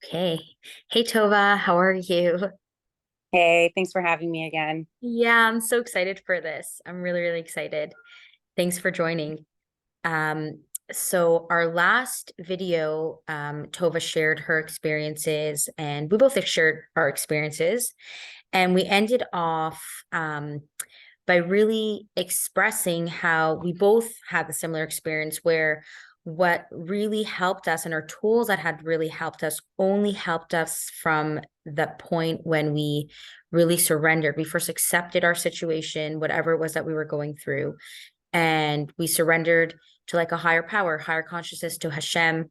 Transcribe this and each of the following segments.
Okay. Hey Tova, how are you? Hey, thanks for having me again. Yeah, I'm so excited for this. I'm really, really excited. Thanks for joining. Um, so our last video, Tova shared her experiences and we both shared our experiences. And we ended off by really expressing how we both had the similar experience where what really helped us and our tools that had really helped us only helped us from the point when we really surrendered. We first accepted our situation, whatever it was that we were going through, and we surrendered to like a higher power, higher consciousness, to Hashem,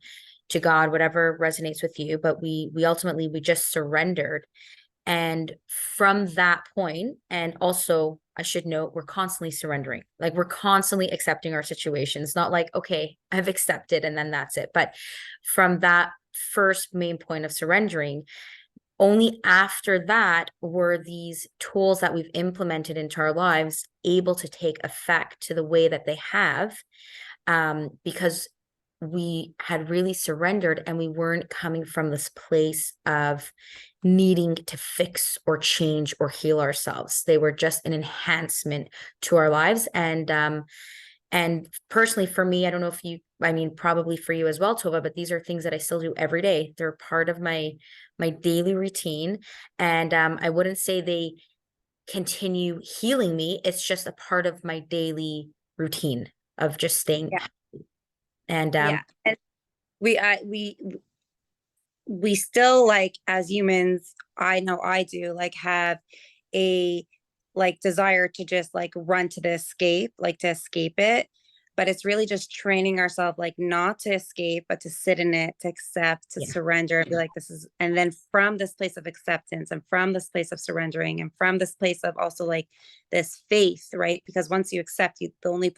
to God, whatever resonates with you. But we ultimately we just surrendered, and from that point, and also I should note, we're constantly surrendering. Like we're constantly accepting our situations, not like, okay, I've accepted and then that's it. But from that first main point of surrendering, only after that were these tools that we've implemented into our lives able to take effect to the way that they have, because we had really surrendered and we weren't coming from this place of needing to fix or change or heal ourselves. They were just an enhancement to our lives. And personally for me, I don't know if you, I mean, probably for you as well, Tova, but these are things that I still do every day. They're part of my daily routine. And I wouldn't say they continue healing me. It's just a part of my daily routine of just staying. Yeah, And yeah. And we still like as humans, I know I do like have a like desire to just like run to the escape, like to escape it. But it's really just training ourselves like not to escape, but to sit in it, to accept, to yeah, surrender, and be like, this is, and then from this place of acceptance and from this place of surrendering and from this place of also like this faith, right? Because once you accept, you the only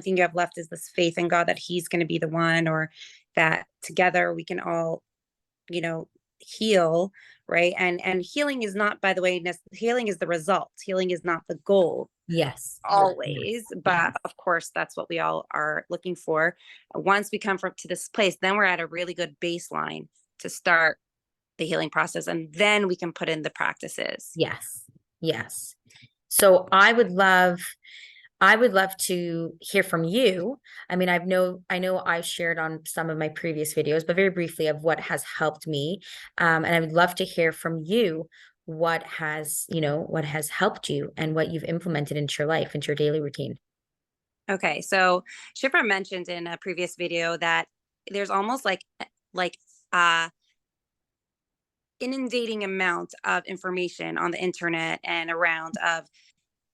thing you have left is this faith in God that He's going to be the one, or that together we can all you know heal, right? And healing is not, by the way, healing is the result, healing is not the goal yes, always, yes, but of course that's what we all are looking for. Once we come from to this place, then we're at a really good baseline to start the healing process, and then we can put in the practices. yes, yes. So I would love to hear from you. I mean, I know I shared on some of my previous videos, but very briefly of what has helped me. And I would love to hear from you what has helped you and what you've implemented into your life, into your daily routine. Okay, so Shifra mentioned in a previous video that there's almost like uh inundating amount of information on the internet and around of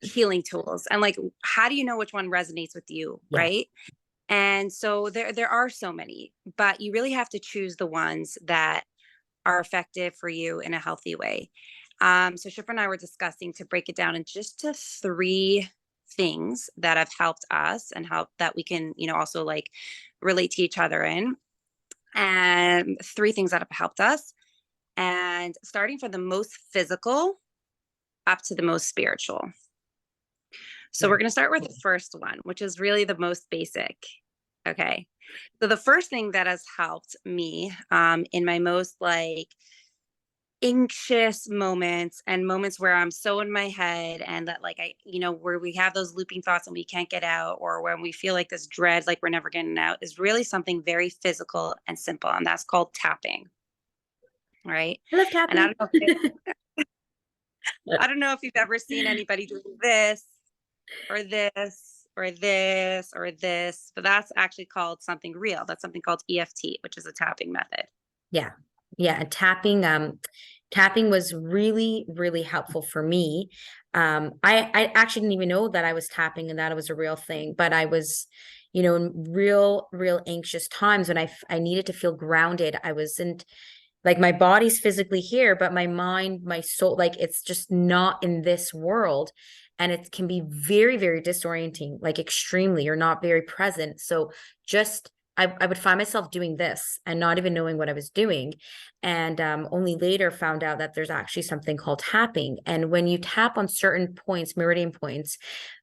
healing tools, and like how do you know which one resonates with you, Yeah. right? And so there are so many, but you really have to choose the ones that are effective for you in a healthy way. So Shipper and I were discussing to break it down in just to three things that have helped us and help that we can, also like relate to each other in. And three things that have helped us. And starting from the most physical up to the most spiritual. So Yeah. we're going to start with the first one, which is really the most basic. Okay. So the first thing that has helped me in my most like anxious moments and moments where I'm so in my head and that like where we have those looping thoughts and we can't get out, or when we feel like this dread, like we're never getting out, is really something very physical and simple. And that's called tapping. Right. I love And I tapping. don't know I don't know if you've ever seen anybody do this or this or this or this, but that's actually called something real. That's something called EFT, which is a tapping method. Yeah. Yeah. And tapping was really, really helpful for me. I actually didn't even know that I was tapping and that it was a real thing, but I was, in real anxious times when I needed to feel grounded. I wasn't like my body's physically here, but my mind, my soul, like it's just not in this world. And it can be very, very disorienting, like extremely, you're not very present. So just I would find myself doing this and not even knowing what I was doing. And only later found out that there's actually something called tapping. And when you tap on certain points, meridian points,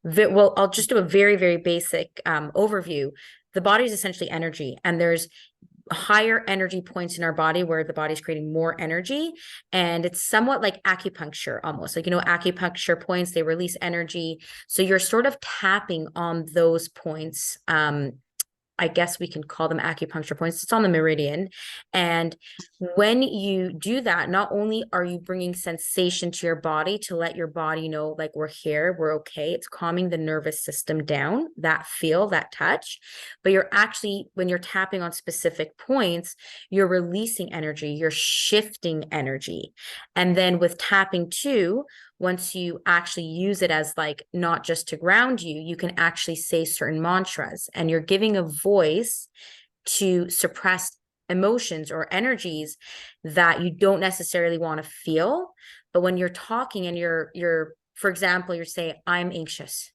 well, I'll just do a very, very basic overview. The body is essentially energy, and there's higher energy points in our body where the body's creating more energy. And it's somewhat like acupuncture, almost like, acupuncture points, they release energy. So you're sort of tapping on those points. I guess we can call them acupuncture points. It's on the meridian. And when you do that, not only are you bringing sensation to your body to let your body know, like, we're here, we're okay. It's calming the nervous system down, that feel, that touch. But you're actually, when you're tapping on specific points, you're releasing energy, you're shifting energy. And then with tapping too, once you actually use it as like not just to ground you, you can actually say certain mantras, and you're giving a voice to suppressed emotions or energies that you don't necessarily want to feel. But when you're talking and you're for example, you're saying, I'm anxious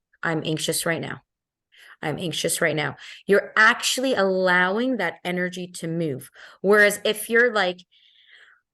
right now. I'm anxious right now. You're actually allowing that energy to move. Whereas if you're like,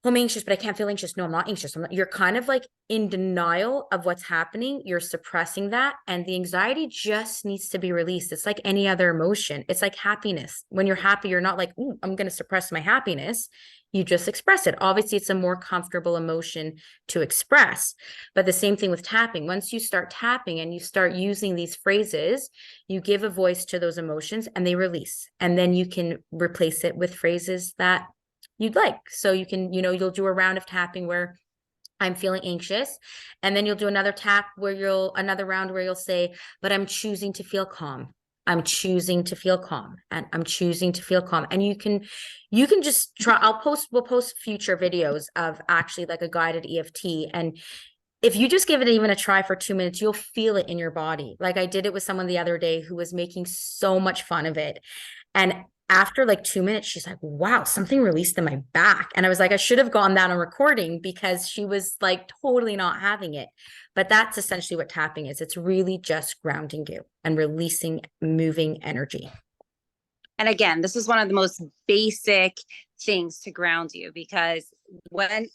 I'm anxious, but I can't feel anxious. No, I'm not anxious. You're kind of like in denial of what's happening. You're suppressing that. And the anxiety just needs to be released. It's like any other emotion. It's like happiness. When you're happy, you're not like, ooh, I'm going to suppress my happiness. You just express it. Obviously, it's a more comfortable emotion to express. But the same thing with tapping. Once you start tapping and you start using these phrases, you give a voice to those emotions and they release. And then you can replace it with phrases that you'd like. So you can, you'll do a round of tapping where I'm feeling anxious. And then you'll do another another round where you'll say, but I'm choosing to feel calm. I'm choosing to feel calm, and I'm choosing to feel calm. And you can just try. We'll post future videos of actually like a guided EFT. And if you just give it even a try for 2 minutes, you'll feel it in your body. Like I did it with someone the other day who was making so much fun of it. And after like 2 minutes, she's like, wow, something released in my back. And I was like, I should have gotten that on recording, because she was like totally not having it. But that's essentially what tapping is. It's really just grounding you and releasing moving energy. And again, this is one of the most basic things to ground you, because when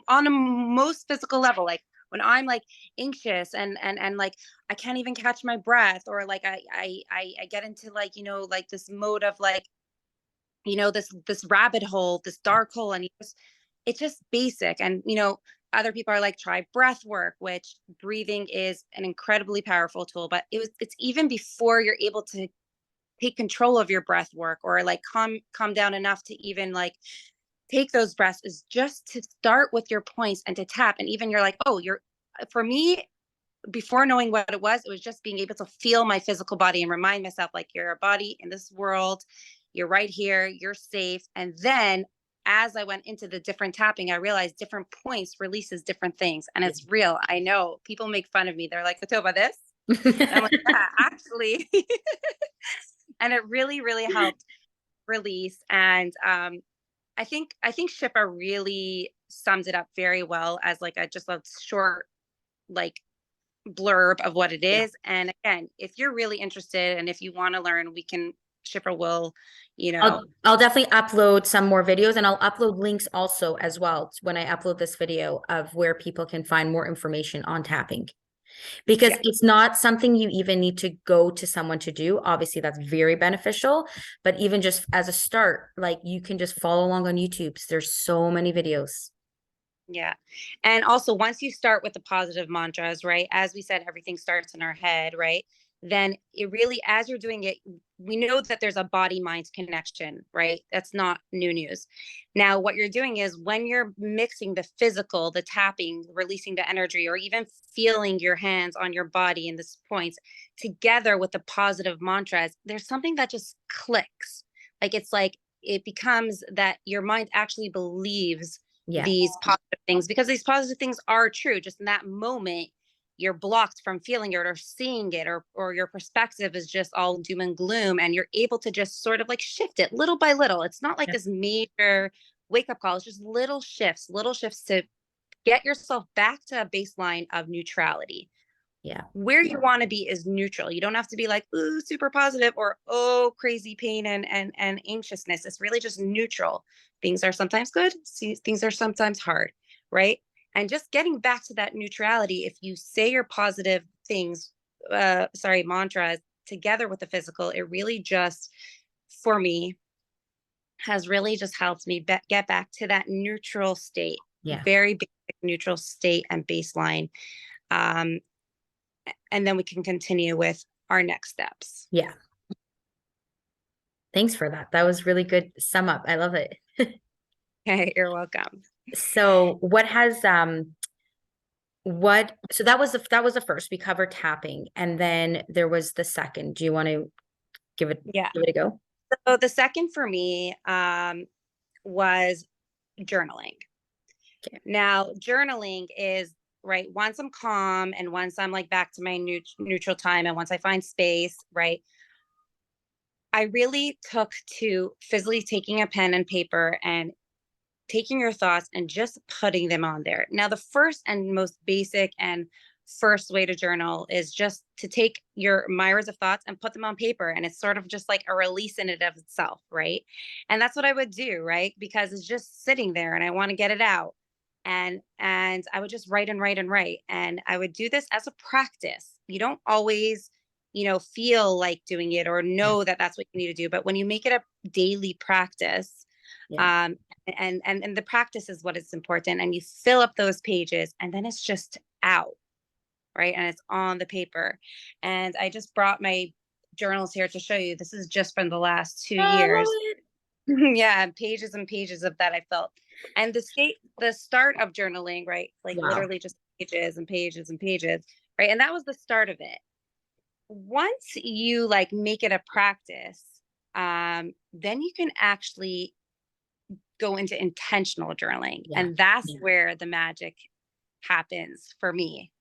on a most physical level, like when I'm like anxious and like I can't even catch my breath, or like I get into like, like this mode of like, this rabbit hole, this dark hole, and it's just basic. And other people are like, try breath work, which breathing is an incredibly powerful tool, but it's even before you're able to take control of your breath work, or like calm down enough to even like take those breaths, is just to start with your points and to tap. And even you're like, oh, for me, before knowing what it was just being able to feel my physical body and remind myself, like, you're a body in this world, you're right here, you're safe. And then as I went into the different tapping, I realized different points releases different things. And it's real. I know people make fun of me. They're like, Tova, this? And I'm like, yeah, actually. And it really, really helped release. And I think Shippa really sums it up very well as like just a short like blurb of what it Yeah. is. And again, if you're really interested and if you want to learn, Shippa will, I'll definitely upload some more videos, and I'll upload links also as well when I upload this video of where people can find more information on tapping. Because yeah. it's not something you even need to go to someone to do. Obviously, that's very beneficial. But even just as a start, like, you can just follow along on YouTube. There's so many videos. Yeah. And also, once you start with the positive mantras, right? As we said, everything starts in our head, right? Then it really, as you're doing it, we know that there's a body mind connection, right? That's not new news. Now, what you're doing is when you're mixing the physical, the tapping, releasing the energy, or even feeling your hands on your body in this points together with the positive mantras, there's something that just clicks. Like it's like it becomes that your mind actually believes Yeah. these positive things, because these positive things are true. Just in that moment, you're blocked from feeling it or seeing it, or your perspective is just all doom and gloom, and you're able to just sort of like shift it little by little. It's not like Yeah. this major wake up call. It's just little shifts to get yourself back to a baseline of neutrality. Yeah. Where you want to be is neutral. You don't have to be like, ooh, super positive, or oh, crazy pain and anxiousness. It's really just neutral. Things are sometimes good, things are sometimes hard, right? And just getting back to that neutrality, if you say your positive things, mantras together with the physical, it really just, for me, has really just helped me get back to that neutral state, Yeah. very basic neutral state and baseline. Um, and then we can continue with our next steps. Yeah. Thanks for that. That was really good sum up. I love it. Okay, you're welcome. So what so that was the first. We covered tapping, and then there was the second. Do you want to Yeah. give it a go? So the second for me was journaling. Okay. Now, journaling is right once I'm calm and once I'm like back to my neutral time and once I find space, right? I really took to physically taking a pen and paper and taking your thoughts and just putting them on there. Now, the first and most basic and first way to journal is just to take your myriads of thoughts and put them on paper. And it's sort of just like a release in it of itself, right? And that's what I would do, right? Because it's just sitting there and I want to get it out. And I would just write and write and write. And I would do this as a practice. You don't always, feel like doing it or Yeah. know that that's what you need to do. But when you make it a daily practice, Yeah. um, and the practice is what is important, and you fill up those pages and then it's just out, right, and it's on the paper. And I just brought my journals here to show you. This is just from the last two Oh, I love years. it. Yeah, pages and pages of that I felt. And the start of journaling, right, like Wow. literally just pages and pages and pages, right, and that was the start of it. Once you like make it a practice, then you can actually go into intentional journaling. Yeah. And that's Yeah. where the magic happens for me,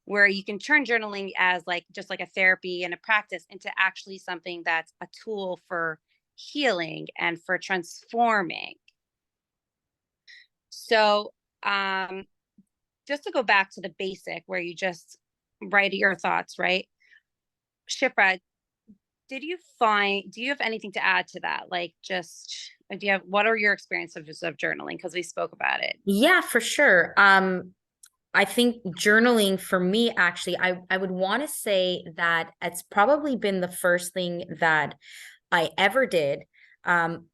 where you can turn journaling as like just like a therapy and a practice into actually something that's a tool for healing and for transforming. So, just to go back to the basic where you just write your thoughts, right? Shipra, do you have anything to add to that? Like just what are your experiences of journaling? Because we spoke about it. Yeah, for sure. I think journaling for me, actually, I would want to say that it's probably been the first thing that I ever did. Um,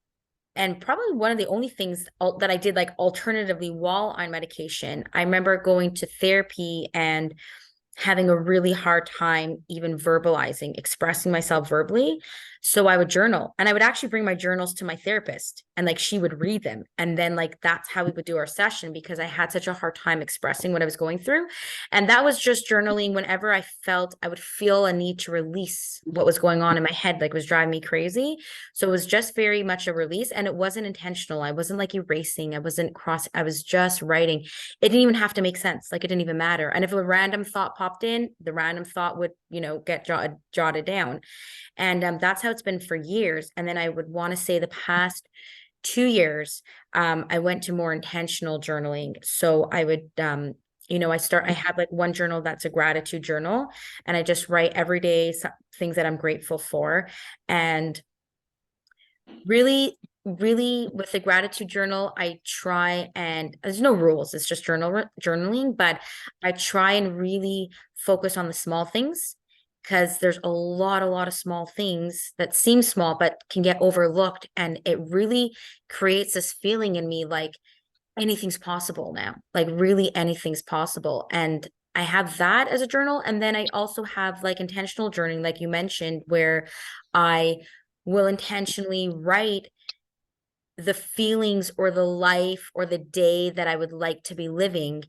and probably one of the only things that I did like alternatively while on medication. I remember going to therapy and having a really hard time even verbalizing, expressing myself verbally. So I would journal, and I would actually bring my journals to my therapist, and like she would read them. And then like that's how we would do our session, because I had such a hard time expressing what I was going through. And that was just journaling whenever I felt I would feel a need to release what was going on in my head, like was driving me crazy. So it was just very much a release, and it wasn't intentional. I wasn't like erasing, I was just writing. It didn't even have to make sense. Like it didn't even matter. And if a random thought popped in, the random thought would, get jotted down. And that's how it's been for years. And then I would want to say the past 2 years, I went to more intentional journaling. So I would, I have like one journal that's a gratitude journal, and I just write every day things that I'm grateful for. And really with the gratitude journal, I try, and there's no rules, it's just journaling, but I try and really focus on the small things, because there's a lot of small things that seem small but can get overlooked, and it really creates this feeling in me like anything's possible now, like really anything's possible. And I have that as a journal, and then I also have like intentional journaling, like you mentioned, where I will intentionally write the feelings or the life or the day that I would like to be living.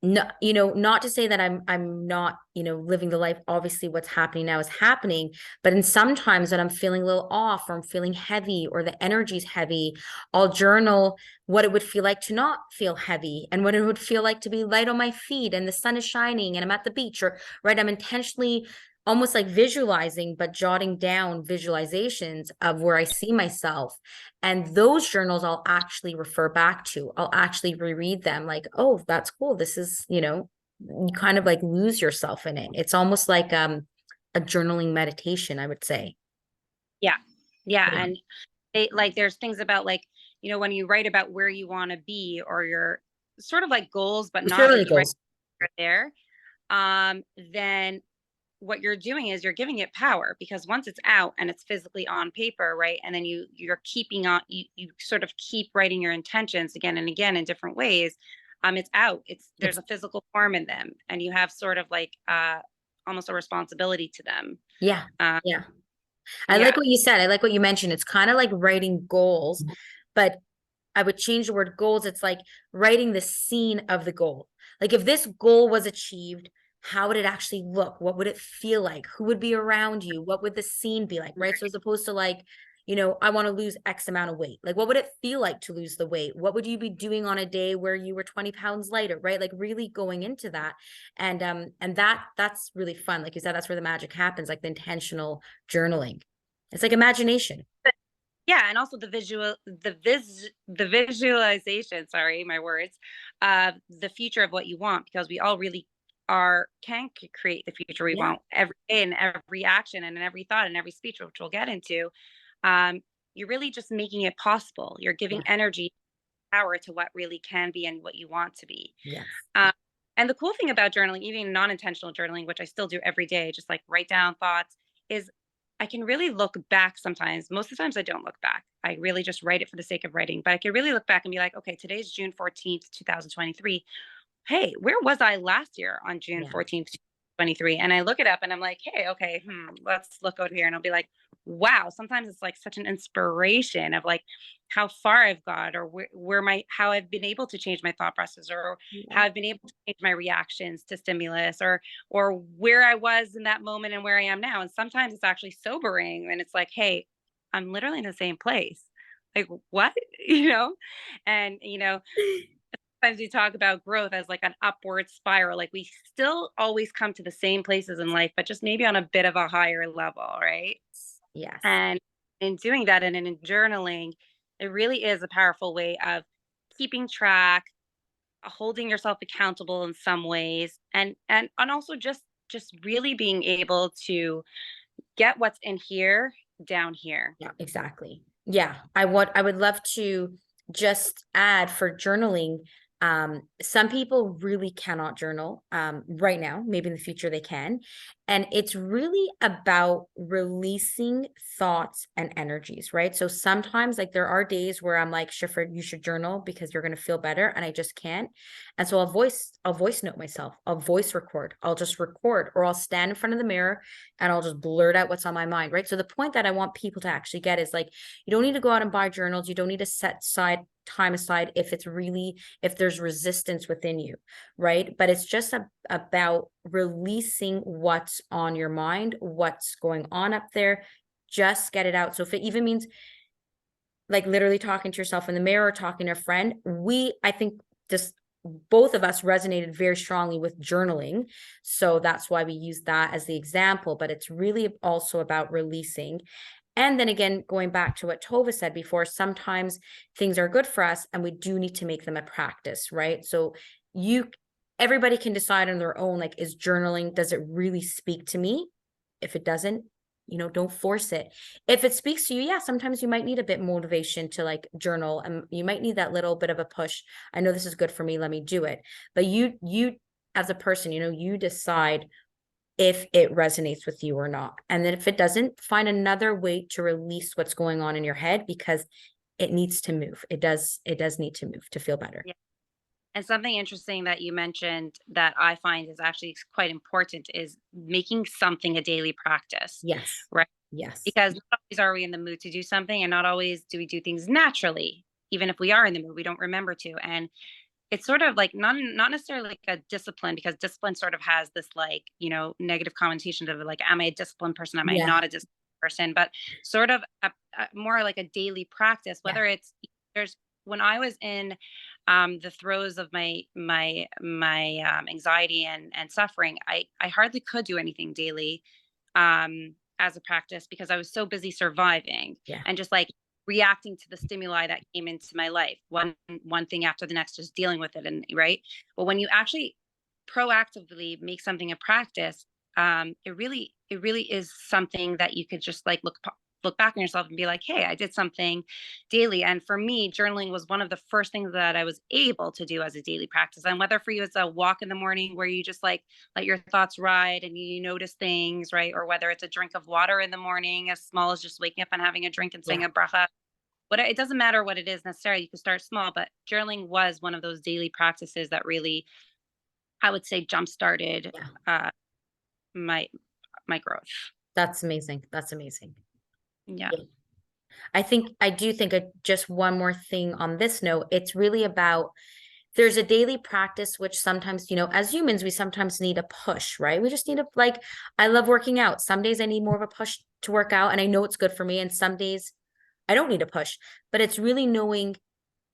No, not to say that I'm not, living the life. Obviously, what's happening now is happening, but in sometimes when I'm feeling a little off, or I'm feeling heavy, or the energy's heavy, I'll journal what it would feel like to not feel heavy, and what it would feel like to be light on my feet and the sun is shining and I'm at the beach, or right, I'm intentionally almost like visualizing, but jotting down visualizations of where I see myself. And those journals I'll actually refer back to. I'll actually reread them like, oh, that's cool. This is, you kind of like lose yourself in it. It's almost like a journaling meditation, I would say. Yeah. Yeah. Yeah. And like there's things about like, when you write about where you want to be or your sort of like goals, but not Surely that you write goals. there, then what you're doing is you're giving it power, because once it's out and it's physically on paper, right? And then you're keeping on, you sort of keep writing your intentions again and again in different ways. It's out. There's It's a physical form in them, and you have sort of like almost a responsibility to them. yeah. Uh, Yeah. I like yeah. what you said. I like what you mentioned. It's kind of like writing goals, but I would change the word goals. It's like writing the scene of the goal. Like if this goal was achieved, how would it actually look? What would it feel like? Who would be around you? What would the scene be like? Right. So as opposed to like, I want to lose X amount of weight. Like, what would it feel like to lose the weight? What would you be doing on a day where you were 20 pounds lighter? Right. Like really going into that. And that's really fun. Like you said, that's where the magic happens, like the intentional journaling. It's like imagination. Yeah, and also the visualization, sorry, my words, of the future of what you want, because we all really can create the future we Yeah. want every day, in every action and in every thought and every speech, which we'll get into. Um, you're really just making it possible. You're giving Yeah. energy, power to what really can be and what you want to be. Yes. Um, and the cool thing about journaling, even non-intentional journaling, which I still do every day, just like write down thoughts, is I can really look back sometimes. Most of the times I don't look back. I really just write it for the sake of writing. But I can really look back and be like, okay, today's June 14th, 2023. Hey, where was I last year on June Yeah. 14th, 23? And I look it up and I'm like, hey, okay, let's look out here. And I'll be like, wow, sometimes it's like such an inspiration of like how far I've got, or how I've been able to change my thought process, or Yeah. how I've been able to change my reactions to stimulus, or where I was in that moment and where I am now. And sometimes it's actually sobering, and it's like, hey, I'm literally in the same place. Like, what? You know? And, sometimes we talk about growth as like an upward spiral. Like we still always come to the same places in life, but just maybe on a bit of a higher level, right? Yes. And in doing that, and in journaling, it really is a powerful way of keeping track, holding yourself accountable in some ways, and also just really being able to get what's in here down here. Yeah, exactly. Yeah. I would love to just add for journaling. Some people really cannot journal right now. Maybe in the future they can. And it's really about releasing thoughts and energies, right? So sometimes like there are days where I'm like, Shifra, you should journal because you're gonna feel better. And I just can't. And so I'll voice note myself, I'll voice record, I'll just record, or I'll stand in front of the mirror and I'll just blurt out what's on my mind, right? So the point that I want people to actually get is like, you don't need to go out and buy journals. You don't need to set time aside if there's resistance within you, right? But it's just about releasing what's on your mind, what's going on up there. Just get it out. So if it even means like literally talking to yourself in the mirror, talking to a friend, I think just both of us resonated very strongly with journaling. So that's why we use that as the example, but it's really also about releasing. And then again, going back to what Tova said before, sometimes things are good for us and we do need to make them a practice, right? So everybody can decide on their own, like, is journaling, does it really speak to me? If it doesn't, don't force it. If it speaks to you, yeah, sometimes you might need a bit motivation to like journal, and you might need that little bit of a push. I know this is good for me, let me do it. But you as a person, you decide if it resonates with you or not. And then if it doesn't, find another way to release what's going on in your head, because it needs to move. It does need to move to feel better. Yeah. And something interesting that you mentioned that I find is actually quite important is making something a daily practice, Yes. right? Yes. Because not always are we in the mood to do something, and not always do we do things naturally. Even if we are in the mood, we don't remember to. And it's sort of like not necessarily like a discipline, because discipline sort of has this like, negative connotation of like, am I a disciplined person? Am I Yeah. not a disciplined person? But sort of more like a daily practice, Yeah. whether there's when I was in the throes of my anxiety and suffering, I hardly could do anything daily as a practice, because I was so busy surviving Yeah. and just like reacting to the stimuli that came into my life, one thing after the next, just dealing with it. And right. But when you actually proactively make something a practice, it really is something that you could just like look look back on yourself and be like, hey, I did something daily. And for me, journaling was one of the first things that I was able to do as a daily practice. And whether for you it's a walk in the morning where you just like let your thoughts ride and you notice things, right? Or whether it's a drink of water in the morning, as small as just waking up and having a drink and saying Yeah. a bracha. What it doesn't matter what it is necessarily. You can start small, but journaling was one of those daily practices that really, I would say, jump started Yeah. uh, my my growth. That's amazing. That's amazing. Yeah. Yeah. I do think just one more thing on this note, it's really about there's a daily practice, which sometimes, as humans, we sometimes need a push, right? We just need a, like, I love working out. Some days I need more of a push to work out and I know it's good for me. And some days I don't need a push, but it's really knowing,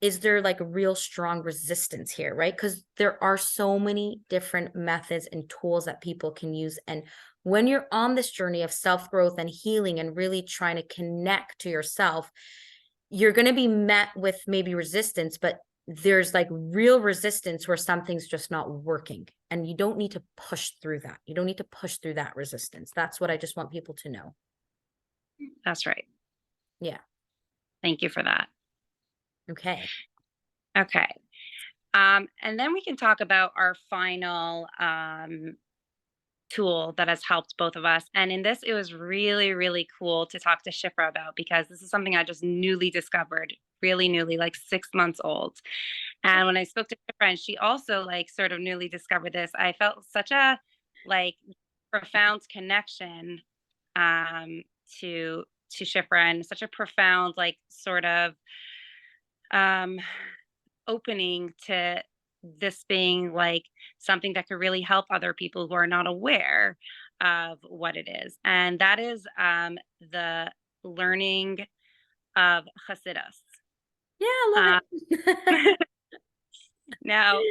is there like real strong resistance here, right? Because there are so many different methods and tools that people can use. And when you're on this journey of self-growth and healing and really trying to connect to yourself, you're going to be met with maybe resistance, but there's like real resistance where something's just not working. And you don't need to push through that. You don't need to push through that resistance. That's what I just want people to know. That's right. Yeah. Thank you for that. Okay. Okay. And then we can talk about our final tool that has helped both of us. And in this, it was really, really cool to talk to Shifra about because this is something I just newly discovered, really newly, like 6 months old. And when I spoke to Shifra, and she also like sort of newly discovered this, I felt such a like profound connection um to Shifra, and such a profound like sort of um opening to this being like something that could really help other people who are not aware of what it is. And that is the learning of Hasidus. Yeah, I Uh, love it. now,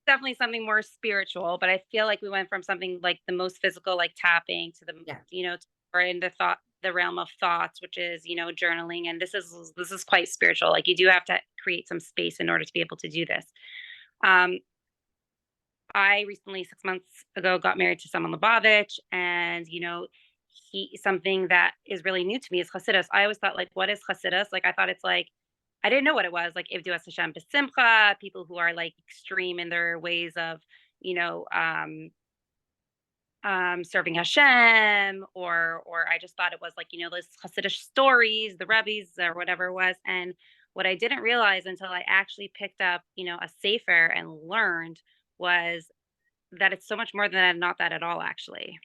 definitely something more spiritual, but I feel like we went from something like the most physical, like tapping, to the, Yeah. or in the thought, the realm of thoughts, which is, journaling. And this is quite spiritual. Like you do have to create some space in order to be able to do this. Um, I recently, 6 months ago, got married to someone Lubavitch, and he something that is really new to me is Hasidus. I always thought, like, what is Hasidus? Like, I thought it's like I didn't know what it was. Like, Ivdu es Hashem b'simcha, people who are like extreme in their ways of, you know, um, serving Hashem, or I just thought it was like those Hasidic stories, the rabbis or whatever it was. And what I didn't realize until I actually picked up, a sefer and learned was that it's so much more than that, not that at all, actually.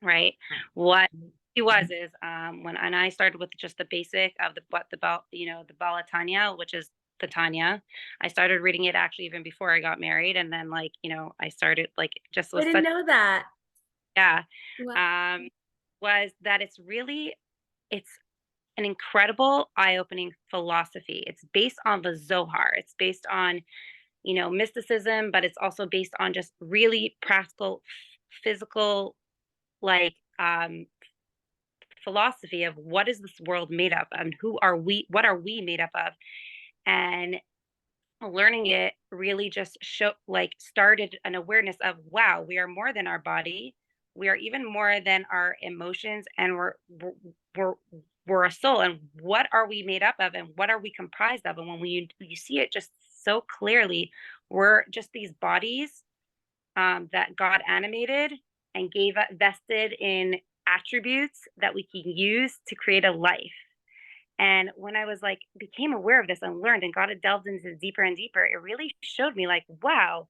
Right. What he was is when and I started with just the basic of the Balatanya, which is the Tanya. I started reading it actually even before I got married, and then like I started like just I was didn't such know that. yeah Wow. um was that it's an incredible eye-opening philosophy. It's based on the Zohar. It's based on mysticism, but it's also based on just really practical, physical, like philosophy of what is this world made up and who are we, what are we made up of. And learning it really just started an awareness of, wow, we are more than our body, we are even more than our emotions, and we're we're a soul. And what are we made up of, and what are we comprised of? And when you see it just so clearly, we're just these bodies that God animated and vested in attributes that we can use to create a life. And when I was like, became aware of this and learned and got it delved into deeper and deeper, it really showed me like, wow,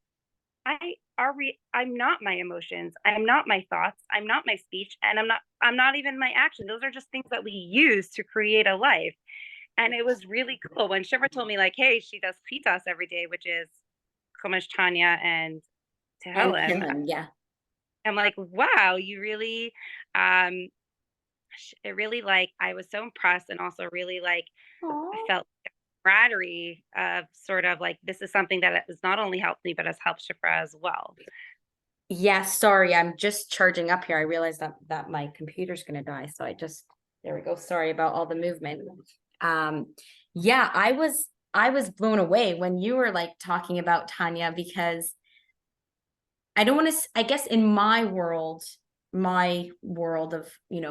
I'm not my emotions. I'm not my thoughts. I'm not my speech. And I'm not even my action. Those are just things that we use to create a life. And it was really cool when Shiva told me like, hey, she does chitas every day, which is Chumash Tanya and And Tehillim. Killen, yeah. I'm like, wow, you really, um, it really like, I was so impressed, and also really like, I Aw. felt camaraderie of sort of like, this is something that has not only helped me, but has helped Shifra as well. Yeah, sorry, I'm just charging up here. I realized that my computer's gonna die, so there we go. Sorry about all the movement. Um, yeah, I was blown away when you were like talking about Tanya, because I don't want to, I guess in my world, my world of,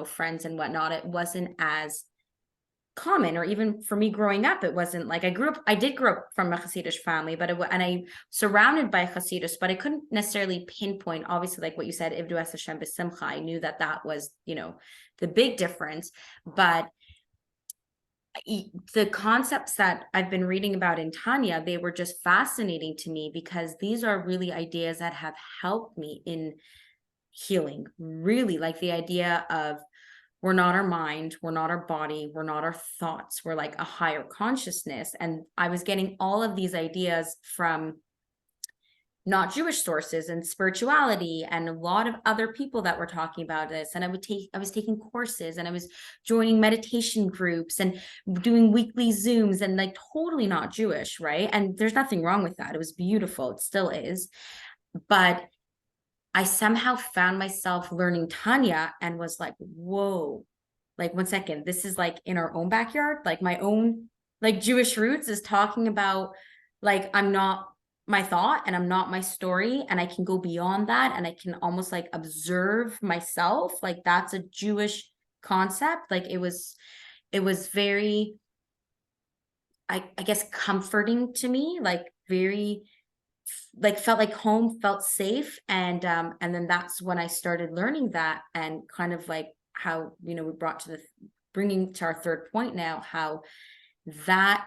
friends and whatnot, it wasn't as common. Or even for me growing up, it wasn't like, I did grow up from a Hasidic family, but and I surrounded by Hasidus, but I couldn't necessarily pinpoint, obviously, like what you said, Ivdu es Hashem b'simcha. I knew that that was, the big difference. But the concepts that I've been reading about in Tanya, they were just fascinating to me, because these are really ideas that have helped me in healing. Really, like the idea of, we're not our mind, we're not our body, we're not our thoughts, we're like a higher consciousness. And I was getting all of these ideas from not Jewish sources and spirituality and a lot of other people that were talking about this. And I was taking courses, and I was joining meditation groups and doing weekly Zooms, and like totally not Jewish, right? And there's nothing wrong with that. It was beautiful. It still is. But I somehow found myself learning Tanya and was like, whoa, like 1 second, this is like in our own backyard. Like my own like Jewish roots is talking about, like, I'm not my thought and I'm not my story, and I can go beyond that, and I can almost like observe myself. Like that's a Jewish concept. Like it was very, I guess, comforting to me, like very, like felt like home, felt safe. And then that's when I started learning that, and kind of like how, we brought to the bringing to our third point now, how that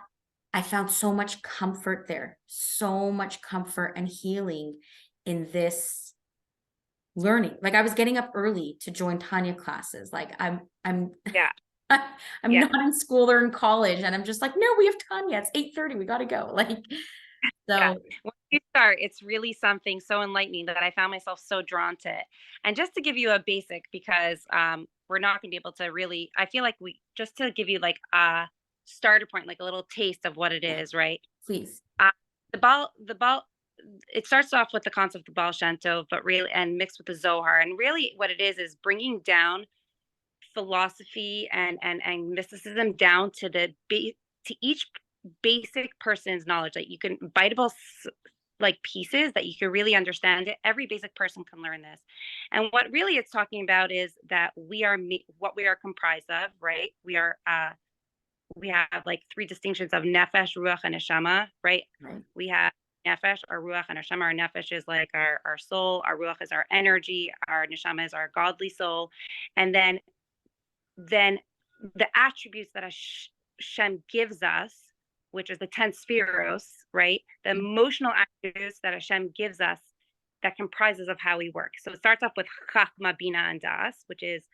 I found so much comfort there, so much comfort and healing in this learning. Like I was getting up early to join Tanya classes. Like I'm Yeah. I'm Yeah. not in school or in college, and I'm just like, no, we have Tanya. It's 8:30. We got to go. Like, Yeah. so When you start, it's really something so enlightening that I found myself so drawn to it. And just to give you a basic, because we're not going to be able to really, I feel like just to give you like a starter point, like a little taste of what it yeah, is, right? please. Uh, the ball, it starts off with the concept of the Baal Shem Tov, but really, and mixed with the Zohar. And really what it is bringing down philosophy and mysticism down to to each basic person's knowledge. Like you can biteable like pieces that you can really understand it. Every basic person can learn this. And what really it's talking about is that we are what we are comprised of, right? We have like three distinctions of nefesh, ruach, and neshama, right? Right. We have nefesh, our ruach, and neshama. Our nefesh is like our soul, our ruach is our energy, our neshama is our godly soul. And then the attributes that Hashem gives us, which is the 10 spheros, right? The emotional attributes that Hashem gives us that comprises of how we work. So it starts off with Chachma, Bina, and Das, which is,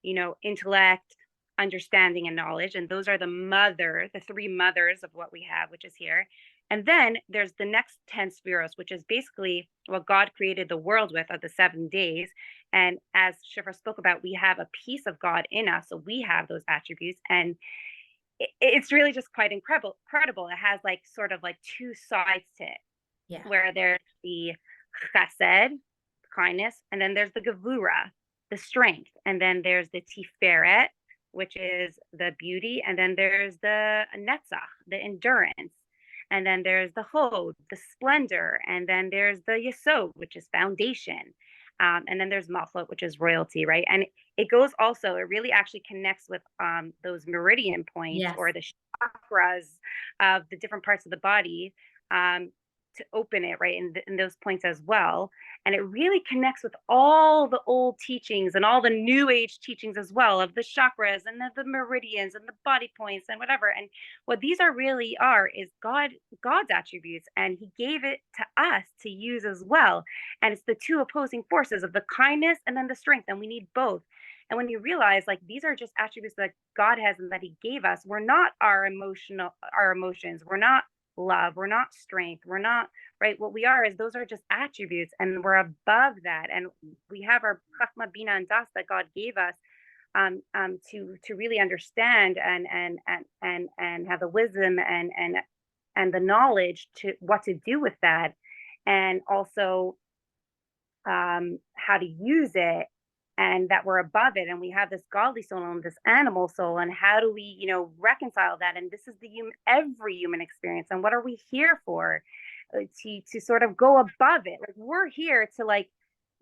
intellect, understanding, and knowledge. And those are the three mothers of what we have, which is here. And then there's the next 10 spheros, which is basically what God created the world with of the 7 days. And as Shifra spoke about, we have a piece of God in us. So we have those attributes. And it's really just quite incredible. It has like sort of like two sides to it, Yeah. where there's the chesed, kindness, and then there's the gevura, the strength. And then there's the tiferet, which is the beauty. And then there's the netzach, the endurance. And then there's the hod, the splendor. And then there's the yesod, which is foundation. And then there's malchut, which is royalty, right? And it goes also, it really actually connects with those meridian points Yes. or the chakras of the different parts of the body, to open it, right, in those points as well. And it really connects with all the old teachings and all the new age teachings as well, of the chakras and the meridians and the body points and whatever. And what these really are is God's attributes, and he gave it to us to use as well. And it's the two opposing forces of the kindness and then the strength, and we need both. And when you realize like these are just attributes that God has and that he gave us, we're not our emotions, we're not love, we're not strength, we're not, right? What we are is those are just attributes, and we're above that. And we have our chachma, bina, and das that God gave us, to really understand and have the wisdom and the knowledge to what to do with that, and also how to use it, and that we're above it, and we have this godly soul and this animal soul, and how do we reconcile that? And this is every human experience, and what are we here for? To sort of go above it. Like we're here to like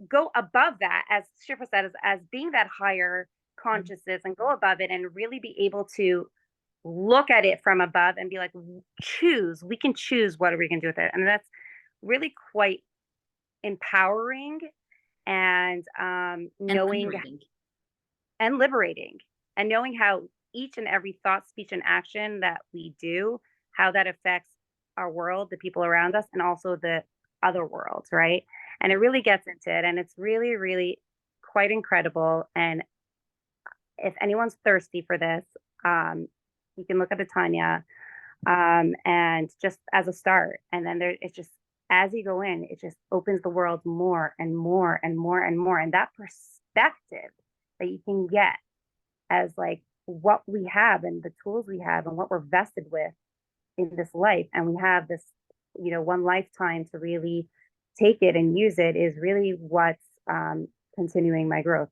go above that, as Shifra said, as being that higher consciousness, and go above it and really be able to look at it from above and be like, choose, we can choose what are we going to do with it. And that's really quite empowering, and And knowing, liberating. and liberating, and knowing how each and every thought, speech, and action that we do, how that affects our world, the people around us, and also the other worlds, right? And it really gets into it, and it's really, really quite incredible. And if anyone's thirsty for this, you can look at the Tanya, and just as a start, and then there, it's just, as you go in, it just opens the world more and more and more and more, and that perspective that you can get as like what we have and the tools we have and what we're vested with in this life, and we have this, one lifetime to really take it and use it, is really what's continuing my growth.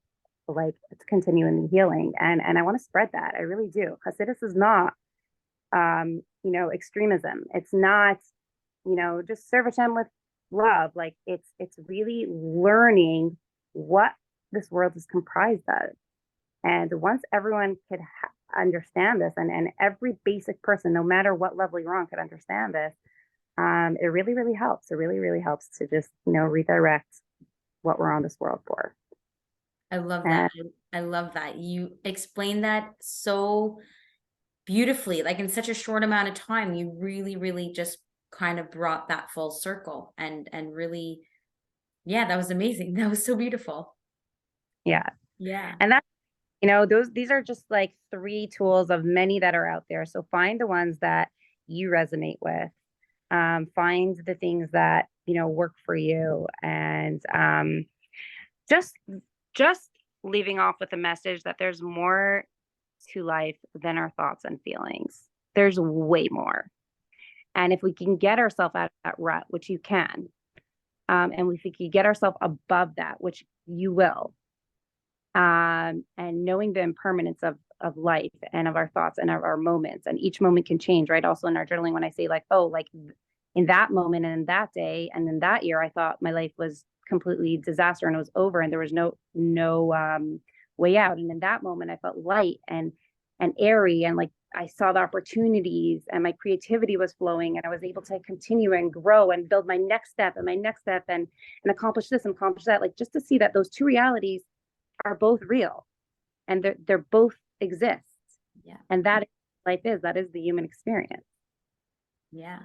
Like, it's continuing the healing, and I want to spread that. I really do. Hasidus is not extremism. It's not, just serve Hashem with love. Like, it's really learning what this world is comprised of. And once everyone could understand this, and every basic person, no matter what level you're on, could understand this, it really, really helps. It really, really helps to just, redirect what we're on this world for. I love And that. I love that. You explained that so beautifully, like in such a short amount of time. You really, really just kind of brought that full circle, and really, yeah, that was amazing. That was so beautiful. yeah, Yeah. and that's, these are just like three tools of many that are out there. So find the ones that you resonate with. Find the things that work for you, and just just leaving off with a message that there's more to life than our thoughts and feelings. There's way more. And if we can get ourselves out of that rut, which you can, and if we can get ourselves above that, which you will, and knowing the impermanence of life and of our thoughts and of our moments, and each moment can change, right? Also in our journaling, when I say like, oh, like in that moment and in that day and in that year, I thought my life was completely disaster and it was over and there was no way out. And in that moment, I felt light and airy, and like I saw the opportunities and my creativity was flowing, and I was able to continue and grow and build my next step and my next step, and accomplish this and accomplish that. Like, just to see that those two realities are both real, and they're both exist. Yeah. And that life is, that is the human experience. Yeah.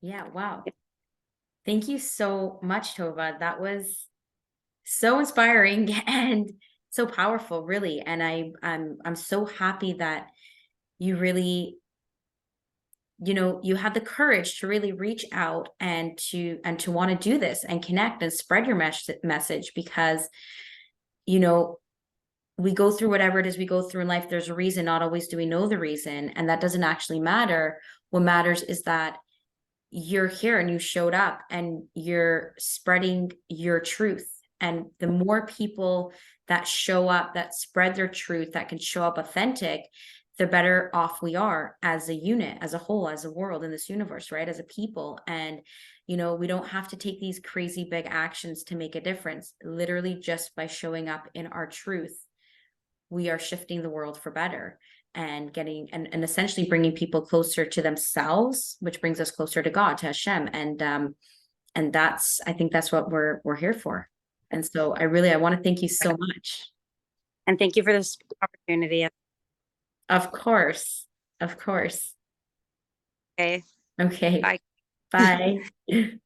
Yeah. Wow. Thank you so much, Tova. That was so inspiring and so powerful, really. And I'm so happy that you really, you had the courage to really reach out and to want to do this and connect and spread your message, because we go through whatever it is we go through in life. There's a reason. Not always do we know the reason, and that doesn't actually matter. What matters is that you're here and you showed up and you're spreading your truth. And the more people that show up, that spread their truth, that can show up authentic, the better off we are as a unit, as a whole, as a world in this universe, right? As a people. And we don't have to take these crazy big actions to make a difference. Literally, just by showing up in our truth, we are shifting the world for better, and getting and essentially bringing people closer to themselves, which brings us closer to God, to Hashem. And that's, I think that's what we're here for. And so I want to thank you so much. And thank you for this opportunity. Of course. Of course. Okay. Okay. Bye. Bye.